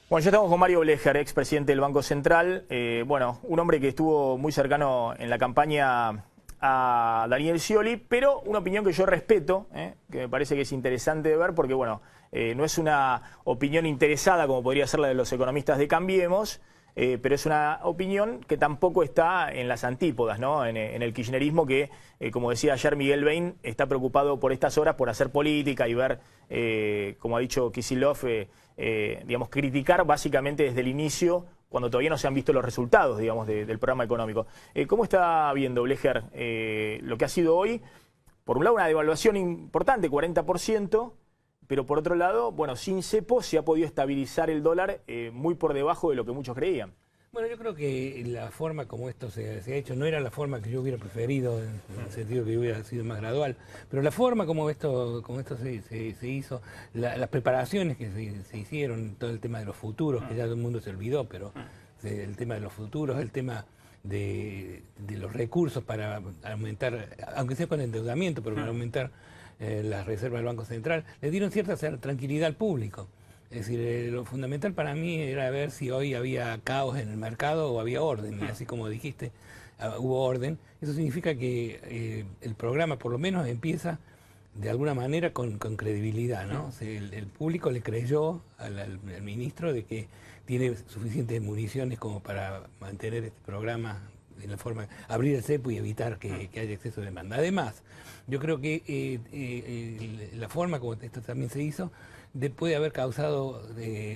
Bueno, ya estamos con Mario Blecher, expresidente del Banco Central. Bueno, un hombre que estuvo muy cercano en la campaña a Daniel Scioli, pero una opinión que yo respeto, que me parece que es interesante de ver, porque bueno, no es una opinión interesada como podría ser la de los economistas de Cambiemos, pero es una opinión que tampoco está en las antípodas, ¿no? En el kirchnerismo que, como decía ayer Miguel Bain, está preocupado por estas horas por hacer política y ver, como ha dicho Kicillof, digamos, criticar básicamente desde el inicio, cuando todavía no se han visto los resultados, digamos, del programa económico. ¿Cómo está viendo, Blecher, lo que ha sido hoy? Por un lado, una devaluación importante, 40%, pero por otro lado, bueno, sin cepo se ha podido estabilizar el dólar muy por debajo de lo que muchos creían. Bueno, yo creo que la forma como esto se ha hecho no era la forma que yo hubiera preferido, en el sentido que hubiera sido más gradual, pero la forma como esto se hizo, las preparaciones que se hicieron, todo el tema de los futuros, que ya todo el mundo se olvidó, pero el tema de los futuros, el tema de los recursos para aumentar, aunque sea con endeudamiento, pero para aumentar las reservas del Banco Central, le dieron cierta tranquilidad al público. Es decir, lo fundamental para mí era ver si hoy había caos en el mercado o había orden. Y así como dijiste, hubo orden. Eso significa que el programa por lo menos empieza de alguna manera con credibilidad, ¿no? O sea, el público le creyó al ministro de que tiene suficientes municiones como para mantener este programa en la forma de abrir el cepo y evitar que haya exceso de demanda. Además, yo creo que la forma como esto también se hizo puede haber causado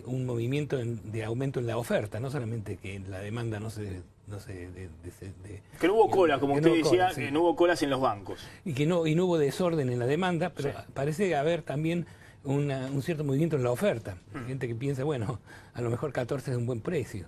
un movimiento de aumento en la oferta, no solamente que la demanda que no hubo cola, como usted decía, sí. que no hubo colas en los bancos. Y no hubo desorden en la demanda, pero sí, parece haber también un cierto movimiento en la oferta. Hay gente que piensa, bueno, a lo mejor 14 es un buen precio.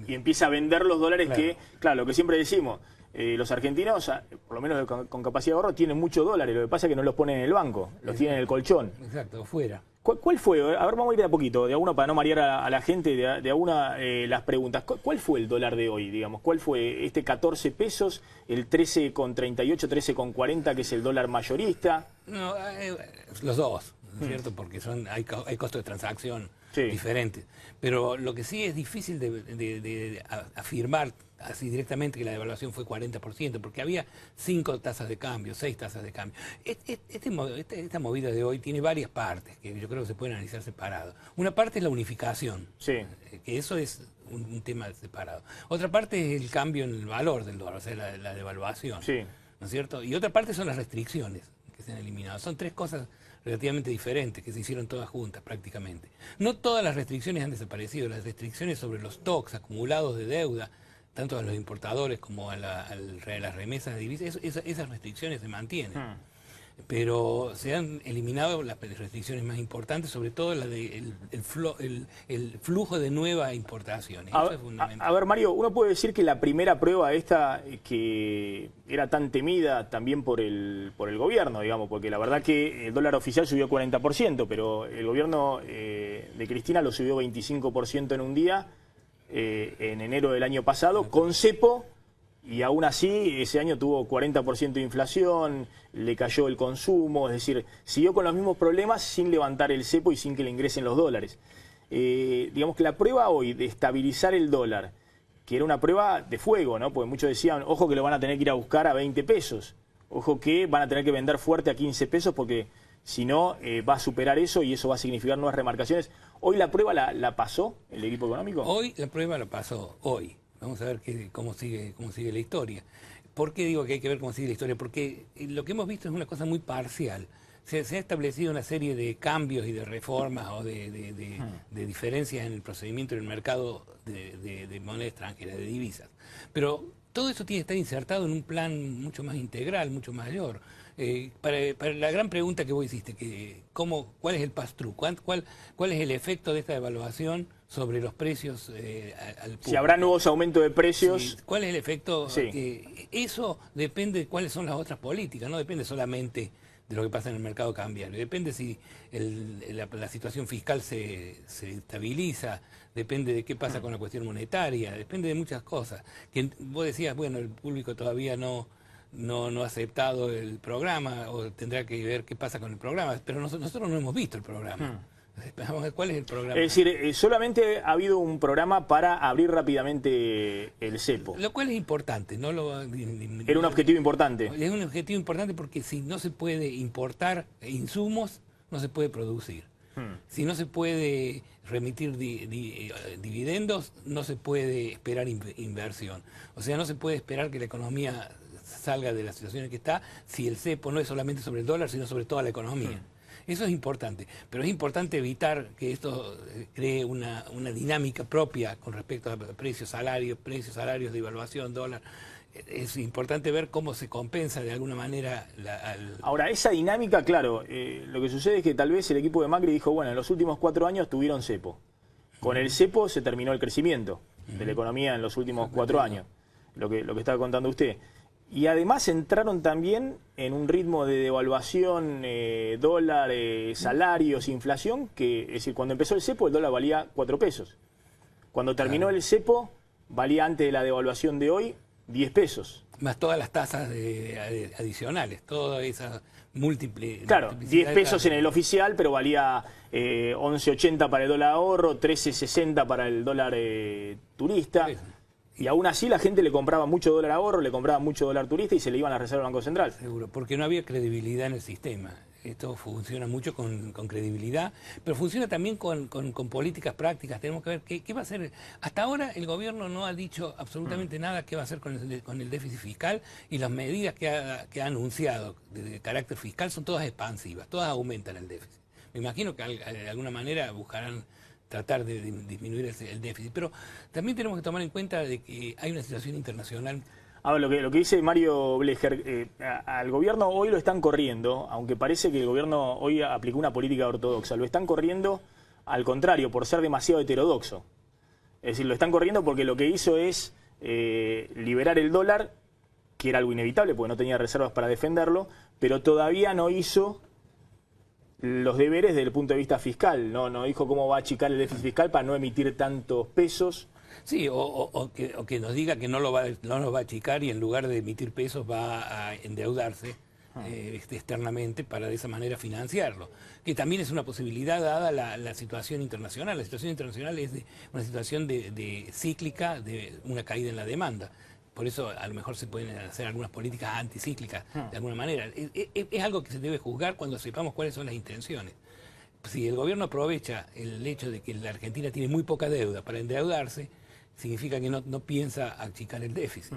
Y empieza a vender los dólares, claro, que, claro, lo que siempre decimos, los argentinos, por lo menos con capacidad de ahorro, tienen muchos dólares. Lo que pasa es que no los ponen en el banco, los tienen en el colchón. Exacto, fuera. ¿Cuál fue? A ver, vamos a ir de a poquito, de a uno para no marear a la gente, de a una las preguntas. ¿Cuál fue el dólar de hoy, digamos? ¿Cuál fue este 14 pesos, el 13,38, 13,40, que es el dólar mayorista? No, los dos, ¿cierto? Porque hay costos de transacción diferentes. Pero lo que sí es difícil de afirmar así directamente que la devaluación fue 40%, porque había 5 tasas de cambio, 6 tasas de cambio. Esta movida de hoy tiene varias partes que yo creo que se pueden analizar separados. Una parte es la unificación, que eso es un tema separado. Otra parte es el cambio en el valor del dólar, o sea, la devaluación, ¿no es cierto? Y otra parte son las restricciones que se han eliminado. Son tres cosas relativamente diferentes, que se hicieron todas juntas prácticamente. No todas las restricciones han desaparecido. Las restricciones sobre los stocks acumulados de deuda, tanto a los importadores como a las remesas de divisas, esas restricciones se mantienen. Pero se han eliminado las restricciones más importantes, sobre todo la de el flujo de nuevas importaciones. Eso es fundamental. A ver, Mario, uno puede decir que la primera prueba esta, que era tan temida también por el gobierno, digamos, porque la verdad que el dólar oficial subió 40%, pero el gobierno de Cristina lo subió 25% en un día, en enero del año pasado, con cepo. Y aún así, ese año tuvo 40% de inflación, le cayó el consumo, es decir, siguió con los mismos problemas sin levantar el cepo y sin que le ingresen los dólares. Digamos que la prueba hoy de estabilizar el dólar, que era una prueba de fuego, ¿no? Porque muchos decían, ojo que lo van a tener que ir a buscar a 20 pesos, ojo que van a tener que vender fuerte a 15 pesos porque si no va a superar eso y eso va a significar nuevas remarcaciones. ¿Hoy la prueba la pasó el equipo económico? Hoy la prueba la pasó, hoy. Vamos a ver cómo sigue la historia. ¿Por qué digo que hay que ver cómo sigue la historia? Porque lo que hemos visto es una cosa muy parcial. Se ha establecido una serie de cambios y de reformas o de diferencias en el procedimiento en el mercado de moneda extranjera, de divisas. Pero todo eso tiene que estar insertado en un plan mucho más integral, mucho mayor. Para la gran pregunta que vos hiciste, ¿cuál es el pass-through? ¿Cuál es el efecto de esta devaluación sobre los precios al público? Si habrá nuevos aumentos de precios. Sí. ¿Cuál es el efecto? Eso depende de cuáles son las otras políticas, no depende solamente de lo que pasa en el mercado cambiario. Depende si la situación fiscal se estabiliza, depende de qué pasa con la cuestión monetaria, depende de muchas cosas. Que vos decías, bueno, el público todavía no ha aceptado el programa, o tendrá que ver qué pasa con el programa, pero nosotros no hemos visto el programa. Vamos a ver, ¿cuál es el programa? Es decir, solamente ha habido un programa para abrir rápidamente el cepo. Lo cual es importante, ¿no? Era un objetivo importante. Es un objetivo importante porque si no se puede importar insumos, no se puede producir. Si no se puede remitir dividendos, no se puede esperar inversión. O sea, no se puede esperar que la economía salga de la situación en que está si el cepo no es solamente sobre el dólar, sino sobre toda la economía. Eso es importante, pero es importante evitar que esto cree una dinámica propia con respecto a precios, salarios, devaluación, dólar. Es importante ver cómo se compensa de alguna manera. Ahora, esa dinámica, claro, lo que sucede es que tal vez el equipo de Macri dijo, bueno, en los últimos 4 años tuvieron cepo. Con el cepo se terminó el crecimiento de la economía en los últimos 4 años, lo que estaba contando usted. Y además entraron también en un ritmo de devaluación, dólar, salarios, inflación, que es decir, cuando empezó el cepo el dólar valía 4 pesos. Cuando terminó el cepo valía antes de la devaluación de hoy 10 pesos. Más todas las tasas adicionales, todas esas múltiples. Claro, 10 pesos en el oficial, pero valía 11.80 para el dólar ahorro, 13.60 para el dólar turista. Y aún así la gente le compraba mucho dólar ahorro, le compraba mucho dólar turista y se le iban a reservar al Banco Central. Seguro, porque no había credibilidad en el sistema. Esto funciona mucho con credibilidad, pero funciona también con políticas prácticas. Tenemos que ver qué va a hacer. Hasta ahora el gobierno no ha dicho absolutamente nada qué va a hacer con el déficit fiscal, y las medidas que ha anunciado de carácter fiscal son todas expansivas, todas aumentan el déficit. Me imagino que de alguna manera buscarán tratar de disminuir el déficit, pero también tenemos que tomar en cuenta de que hay una situación internacional. Ahora, lo que dice Mario Blecher, al gobierno hoy lo están corriendo, aunque parece que el gobierno hoy aplicó una política ortodoxa, lo están corriendo al contrario, por ser demasiado heterodoxo. Es decir, lo están corriendo porque lo que hizo es liberar el dólar, que era algo inevitable porque no tenía reservas para defenderlo, pero todavía no hizo los deberes desde el punto de vista fiscal, no dijo cómo va a achicar el déficit fiscal para no emitir tantos pesos. Sí, o que nos diga que no lo va a achicar y en lugar de emitir pesos va a endeudarse externamente para de esa manera financiarlo, que también es una posibilidad dada la situación internacional. La situación internacional es una situación de cíclica, de una caída en la demanda. Por eso a lo mejor se pueden hacer algunas políticas anticíclicas de alguna manera. Es algo que se debe juzgar cuando sepamos cuáles son las intenciones. Si el gobierno aprovecha el hecho de que la Argentina tiene muy poca deuda para endeudarse, significa que no piensa achicar el déficit.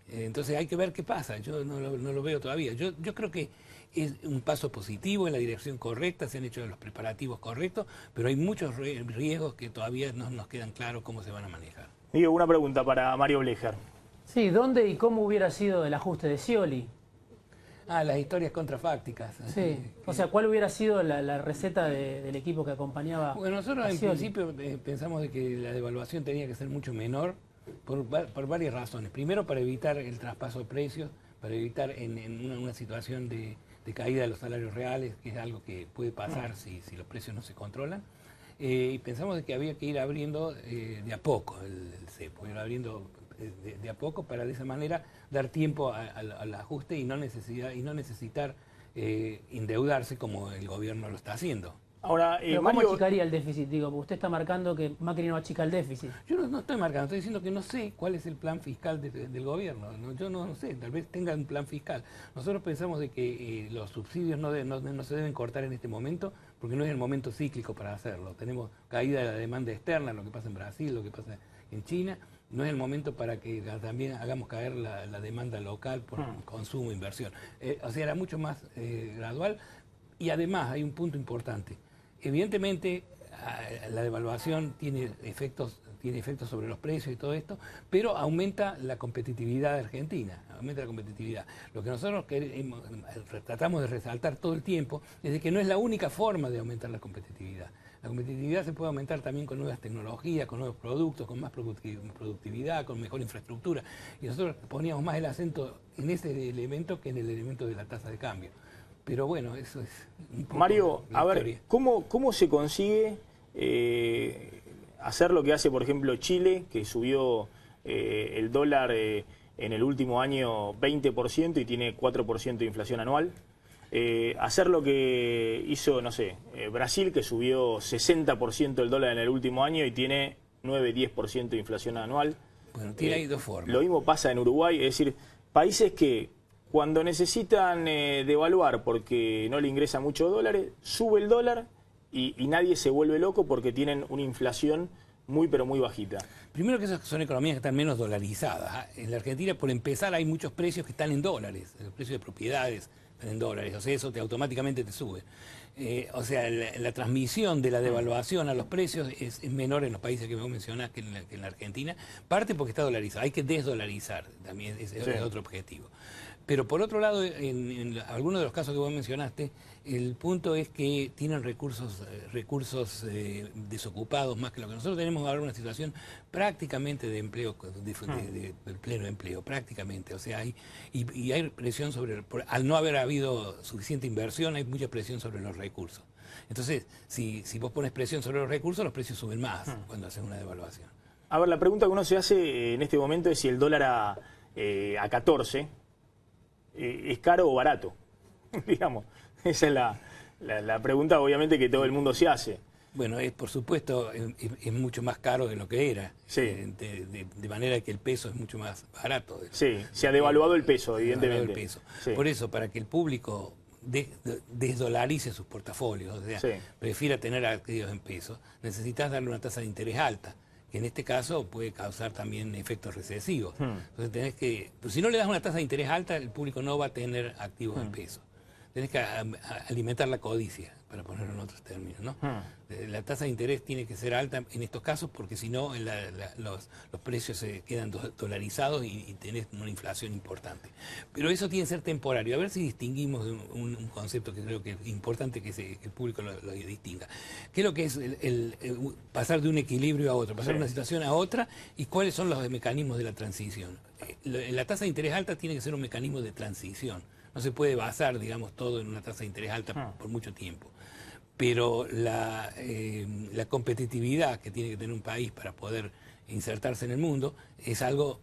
Entonces hay que ver qué pasa. Yo no lo veo todavía. Yo creo que es un paso positivo en la dirección correcta, se han hecho los preparativos correctos, pero hay muchos riesgos que todavía no nos quedan claros cómo se van a manejar. Digo, una pregunta para Mario Blecher. Sí, ¿dónde y cómo hubiera sido el ajuste de Scioli? Las historias contrafácticas. Sí, o sea, ¿cuál hubiera sido la receta del equipo que acompañaba Bueno, nosotros a en Scioli? principio pensamos de que la devaluación tenía que ser mucho menor por varias razones. Primero, para evitar el traspaso de precios, para evitar en una situación de caída de los salarios reales, que es algo que puede pasar si los precios no se controlan. Y pensamos de que había que ir abriendo de a poco el cepo, ir abriendo de a poco para de esa manera dar tiempo al ajuste y no necesitar endeudarse como el gobierno lo está haciendo. Ahora, Pero ¿cómo achicaría el déficit? Digo, porque usted está marcando que Macri no achica el déficit. Yo no estoy marcando, estoy diciendo que no sé cuál es el plan fiscal del gobierno. Yo no sé, tal vez tenga un plan fiscal. Nosotros pensamos de que los subsidios no se deben cortar en este momento porque no es el momento cíclico para hacerlo. Tenemos caída de la demanda externa, lo que pasa en Brasil, lo que pasa en China. No es el momento para que también hagamos caer la demanda local por consumo e inversión. O sea, era mucho más gradual. Y además hay un punto importante. Evidentemente, la devaluación tiene efectos sobre los precios y todo esto, pero aumenta la competitividad de Argentina, aumenta la competitividad. Lo que nosotros tratamos de resaltar todo el tiempo es de que no es la única forma de aumentar la competitividad. La competitividad se puede aumentar también con nuevas tecnologías, con nuevos productos, con más productividad, con mejor infraestructura. Y nosotros poníamos más el acento en ese elemento que en el elemento de la tasa de cambio. Pero bueno, eso es un poco Mario, la a ver, historia. ¿cómo se consigue hacer lo que hace, por ejemplo, Chile, que subió el dólar en el último año 20% y tiene 4% de inflación anual? hacer lo que hizo, no sé, Brasil, que subió 60% el dólar en el último año y tiene 9-10% de inflación anual. Bueno, tiene ahí dos formas. Lo mismo pasa en Uruguay, es decir, países que cuando necesitan devaluar porque no le ingresan muchos dólares, sube el dólar y nadie se vuelve loco porque tienen una inflación muy pero muy bajita. Primero que esas son economías que están menos dolarizadas. En la Argentina, por empezar, hay muchos precios que están en dólares. Los precios de propiedades están en dólares. O sea, eso automáticamente te sube. O sea, la transmisión de la devaluación a los precios es menor en los países que vos mencionás que en la Argentina. Parte porque está dolarizado. Hay que desdolarizar. También es otro objetivo. Pero por otro lado, en algunos de los casos que vos mencionaste, el punto es que tienen recursos desocupados más que lo que nosotros tenemos ahora, una situación prácticamente de empleo, de pleno empleo, prácticamente. O sea, hay presión al no haber habido suficiente inversión, hay mucha presión sobre los recursos. Entonces, si vos pones presión sobre los recursos, los precios suben más cuando haces una devaluación. A ver, la pregunta que uno se hace en este momento es si el dólar a 14... ¿es caro o barato? Digamos, esa es la pregunta obviamente que todo el mundo se hace. Bueno, por supuesto, es mucho más caro de lo que era, sí. De manera que el peso es mucho más barato. Sí, se ha devaluado el peso, evidentemente. El peso. Sí. Por eso, para que el público desdolarice sus portafolios, o sea, sí, prefiera tener activos en pesos, necesitas darle una tasa de interés alta, que en este caso puede causar también efectos recesivos. Entonces tenés que, pues si no le das una tasa de interés alta, el público no va a tener activos en pesos. Tenés que alimentar la codicia, para ponerlo en otros términos, ¿no? La tasa de interés tiene que ser alta en estos casos porque si no los precios se quedan dolarizados y tenés una inflación importante. Pero eso tiene que ser temporario. A ver si distinguimos un concepto que creo que es importante que el público lo distinga. ¿Qué es lo que es el pasar de un equilibrio a otro, pasar de una situación a otra y cuáles son los mecanismos de la transición? La tasa de interés alta tiene que ser un mecanismo de transición. No se puede basar, digamos, todo en una tasa de interés alta por mucho tiempo. Pero la competitividad que tiene que tener un país para poder insertarse en el mundo es algo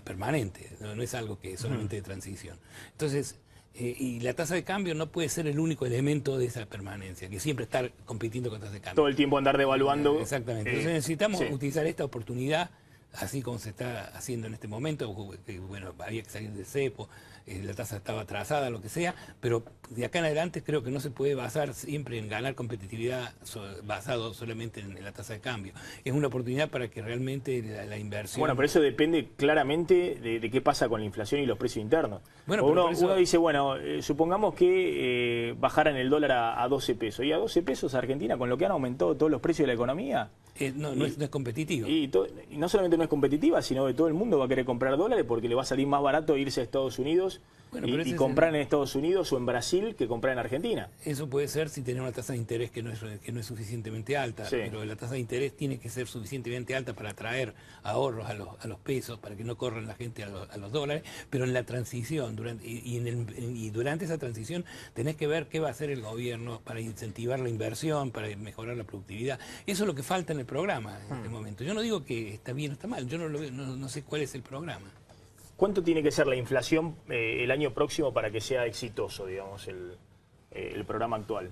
permanente, no es algo que es solamente de transición. Entonces, y la tasa de cambio no puede ser el único elemento de esa permanencia, que siempre estar compitiendo con tasa de cambio. Todo el tiempo andar devaluando. Exactamente. Entonces necesitamos utilizar esta oportunidad, así como se está haciendo en este momento, que bueno, había que salir del cepo, la tasa estaba atrasada, lo que sea, pero de acá en adelante creo que no se puede basar siempre en ganar competitividad basado solamente en la tasa de cambio. Es una oportunidad para que realmente la inversión... Bueno, pero eso depende claramente de qué pasa con la inflación y los precios internos. Bueno, uno dice, bueno, supongamos que bajaran el dólar a 12 pesos. Y a 12 pesos Argentina, con lo que han aumentado todos los precios de la economía... no es competitivo. Y no solamente no es competitiva, sino que todo el mundo va a querer comprar dólares porque le va a salir más barato irse a Estados Unidos y comprar en Estados Unidos o en Brasil que comprar en Argentina. Eso puede ser si tenés una tasa de interés que no es suficientemente alta, pero la tasa de interés tiene que ser suficientemente alta para atraer ahorros a los pesos, para que no corran la gente a los dólares, pero en la transición, durante esa transición tenés que ver qué va a hacer el gobierno para incentivar la inversión, para mejorar la productividad. Eso es lo que falta en el programa en este momento. Yo no digo que está bien o está mal, yo no sé cuál es el programa. ¿Cuánto tiene que ser la inflación el año próximo para que sea exitoso, digamos, el programa actual?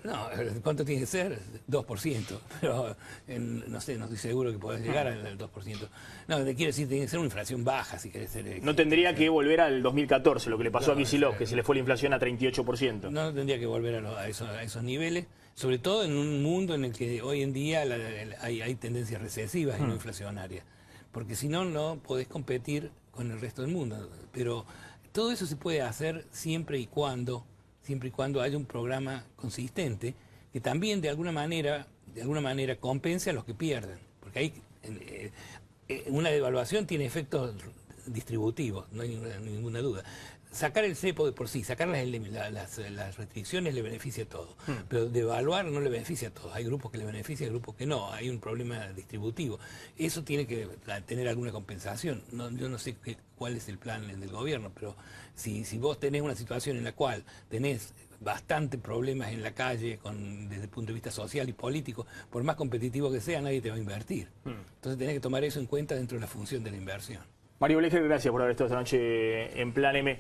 No, ¿cuánto tiene que ser? 2%, pero no sé, no estoy seguro que podés llegar al 2%. No, te quiero decir, tiene que ser una inflación baja si querés ser... No tendría que volver al 202014, lo que le pasó a Kicillof, que se le fue la inflación a 38%. No tendría que volver a esos niveles, sobre todo en un mundo en el que hoy en día hay tendencias recesivas y no inflacionarias. Porque si no, no podés competir con el resto del mundo. Pero todo eso se puede hacer siempre y cuando haya un programa consistente que también de alguna manera compense a los que pierden. Porque hay una devaluación tiene efectos distributivos, no hay ninguna duda. Sacar el cepo de por sí, sacar las restricciones le beneficia a todos, pero devaluar no le beneficia a todos. Hay grupos que le benefician, hay grupos que no, hay un problema distributivo. Eso tiene que tener alguna compensación. Yo no sé cuál es el plan del gobierno, pero si vos tenés una situación en la cual tenés bastantes problemas en la calle desde el punto de vista social y político, por más competitivo que sea, nadie te va a invertir. Entonces tenés que tomar eso en cuenta dentro de la función de la inversión. Mario Blecher, gracias por haber estado esta noche en Plan M.